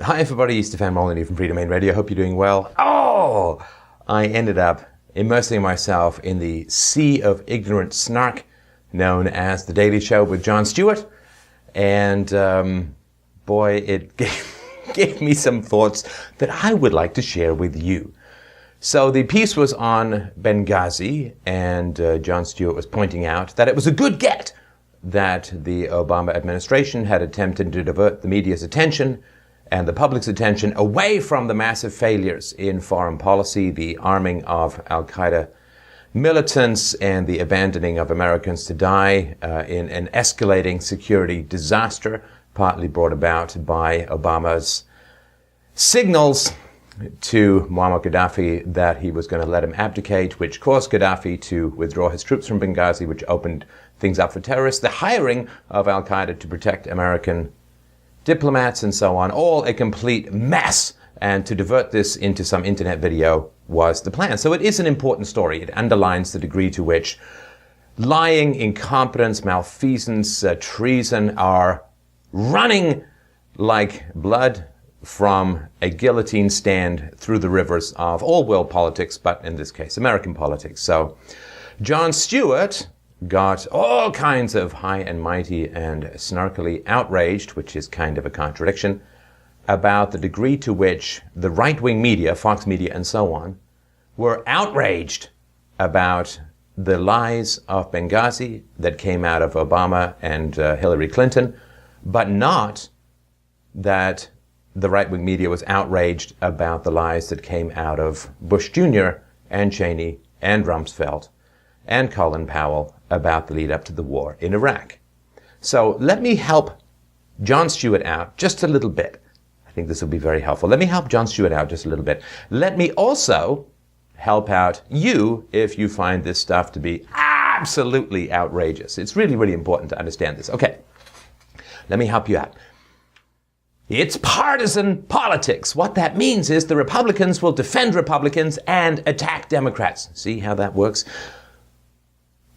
Hi everybody, Stefan Molyneux from Freedom Main Radio. Hope you're doing well. Oh, I ended up immersing myself in the sea of ignorant snark known as The Daily Show with Jon Stewart. And boy, it gave me some thoughts that I would like to share with you. So the piece was on Benghazi, and Jon Stewart was pointing out that it was a good get that the Obama administration had attempted to divert the media's attention and the public's attention away from the massive failures in foreign policy, the arming of al-Qaeda militants, and the abandoning of Americans to die in an escalating security disaster, partly brought about by Obama's signals to Muammar Gaddafi that he was going to let him abdicate, which caused Gaddafi to withdraw his troops from Benghazi, which opened things up for terrorists, the hiring of al-Qaeda to protect American diplomats and so on, all a complete mess. And to divert this into some internet video was the plan. So it is an important story. It underlines the degree to which lying, incompetence, malfeasance, treason are running like blood from a guillotine stand through the rivers of all world politics, but in this case, American politics. So Jon Stewart got all kinds of high and mighty and snarkily outraged, which is kind of a contradiction, about the degree to which the right-wing media, Fox Media and so on, were outraged about the lies of Benghazi that came out of Obama and Hillary Clinton, but not that the right-wing media was outraged about the lies that came out of Bush Jr. and Cheney and Rumsfeld and Colin Powell about the lead up to the war in Iraq. So let me help Jon Stewart out just a little bit. I think this will be very helpful. Let me help Jon Stewart out just a little bit. Let me also help out you if you find this stuff to be absolutely outrageous. It's really, really important to understand this. Okay, let me help you out. It's partisan politics. What that means is the Republicans will defend Republicans and attack Democrats. See how that works?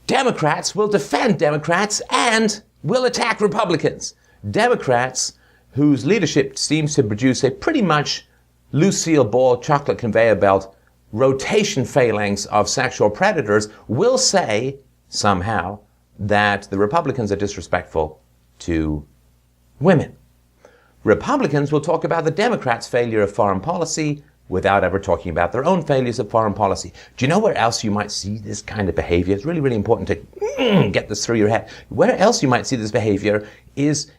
Democrats will defend Democrats and will attack Republicans. Democrats, whose leadership seems to produce a pretty much Lucille Ball chocolate conveyor belt rotation phalanx of sexual predators, will say somehow that the Republicans are disrespectful to women. Republicans will talk about the Democrats' failure of foreign policy without ever talking about their own failures of foreign policy. Do you know where else you might see this kind of behavior? It's really, really important to get this through your head. Where else you might see this behavior is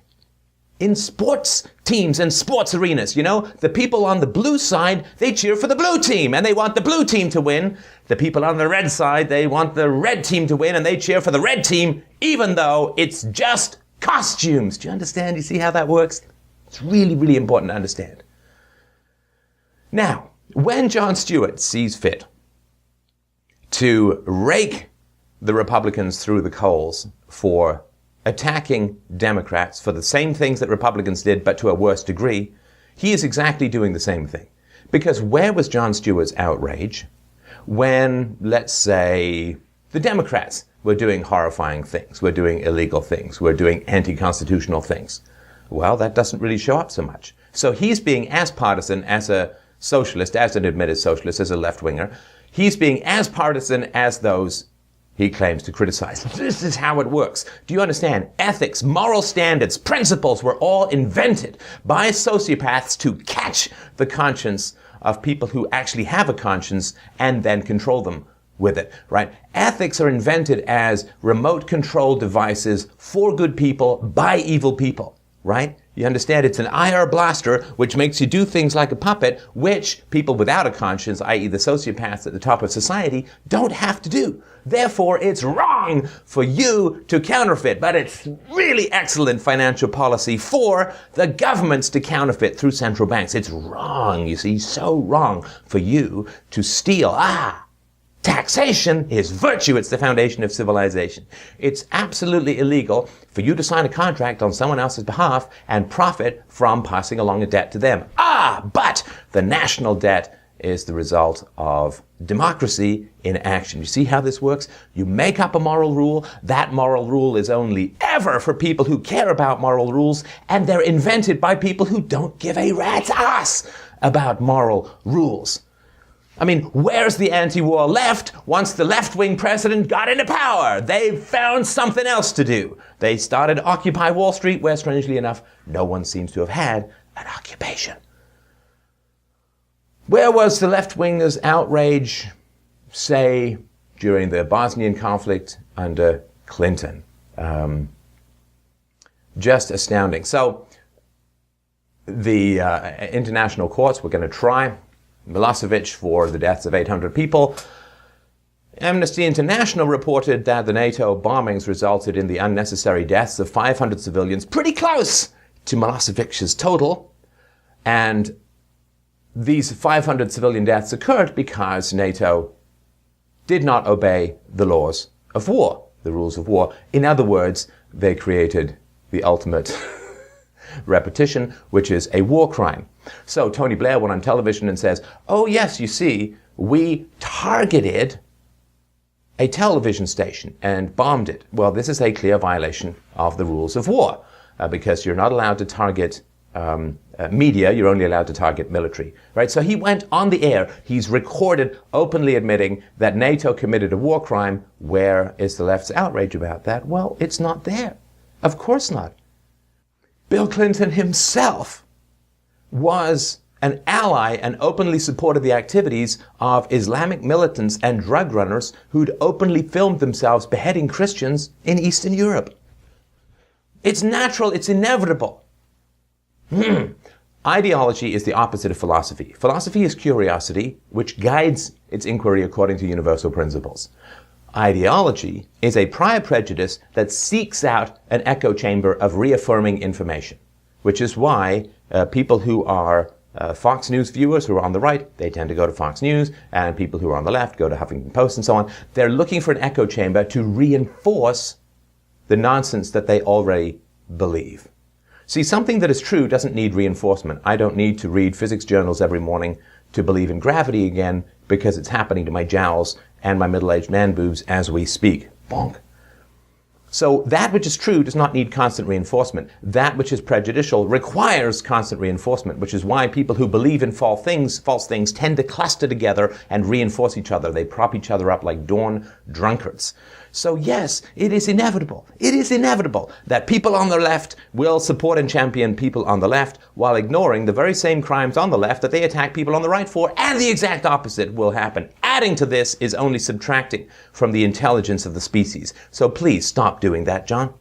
in sports teams and sports arenas. You know, the people on the blue side, they cheer for the blue team and they want the blue team to win. The people on the red side, they want the red team to win and they cheer for the red team, even though it's just costumes. Do you understand? You see how that works? It's really, really important to understand. Now, when Jon Stewart sees fit to rake the Republicans through the coals for attacking Democrats for the same things that Republicans did, but to a worse degree, he is exactly doing the same thing. Because where was Jon Stewart's outrage when, let's say, the Democrats were doing horrifying things, were doing illegal things, were doing anti-constitutional things? Well, that doesn't really show up so much. So he's being as partisan as a socialist, as an admitted socialist, as a left-winger. He's being as partisan as those he claims to criticize. This is how it works. Do you understand? Ethics, moral standards, principles were all invented by sociopaths to catch the conscience of people who actually have a conscience and then control them with it, right? Ethics are invented as remote control devices for good people by evil people. Right? You understand? It's an IR blaster which makes you do things like a puppet, which people without a conscience, i.e. the sociopaths at the top of society, don't have to do. Therefore, it's wrong for you to counterfeit, but it's really excellent financial policy for the governments to counterfeit through central banks. It's wrong, you see, so wrong for you to steal. Taxation is virtue. It's the foundation of civilization. It's absolutely illegal for you to sign a contract on someone else's behalf and profit from passing along a debt to them. But the national debt is the result of democracy in action. You see how this works? You make up a moral rule. That moral rule is only ever for people who care about moral rules, and they're invented by people who don't give a rat's ass about moral rules. I mean, where's the anti-war left once the left-wing president got into power? They found something else to do. They started Occupy Wall Street, where, strangely enough, no one seems to have had an occupation. Where was the left-wingers' outrage, say, during the Bosnian conflict under Clinton? Just astounding. So, the international courts were going to try Milosevic for the deaths of 800 people. Amnesty International reported that the NATO bombings resulted in the unnecessary deaths of 500 civilians, pretty close to Milosevic's total. And these 500 civilian deaths occurred because NATO did not obey the laws of war, the rules of war. In other words, they created the ultimate repetition, which is a war crime. So Tony Blair went on television and says, oh yes, you see, we targeted a television station and bombed it. Well, this is a clear violation of the rules of war because you're not allowed to target media, you're only allowed to target military, right? So he went on the air, he's recorded openly admitting that NATO committed a war crime. Where is the left's outrage about that? Well, it's not there. Of course not. Bill Clinton himself was an ally and openly supported the activities of Islamic militants and drug runners who'd openly filmed themselves beheading Christians in Eastern Europe. It's natural, it's inevitable. Ideology is the opposite of philosophy. Philosophy is curiosity, which guides its inquiry according to universal principles. Ideology is a prior prejudice that seeks out an echo chamber of reaffirming information, which is why people who are Fox News viewers who are on the right, they tend to go to Fox News, and people who are on the left go to Huffington Post and so on. They're looking for an echo chamber to reinforce the nonsense that they already believe. See, something that is true doesn't need reinforcement. I don't need to read physics journals every morning to believe in gravity again because it's happening to my jowls and my middle-aged man boobs as we speak. Bonk. So that which is true does not need constant reinforcement. That which is prejudicial requires constant reinforcement, which is why people who believe in false things tend to cluster together and reinforce each other. They prop each other up like dawn drunkards. So yes, it is inevitable. It is inevitable that people on the left will support and champion people on the left while ignoring the very same crimes on the left that they attack people on the right for, and the exact opposite will happen. Adding to this is only subtracting from the intelligence of the species. So please stop doing that, John.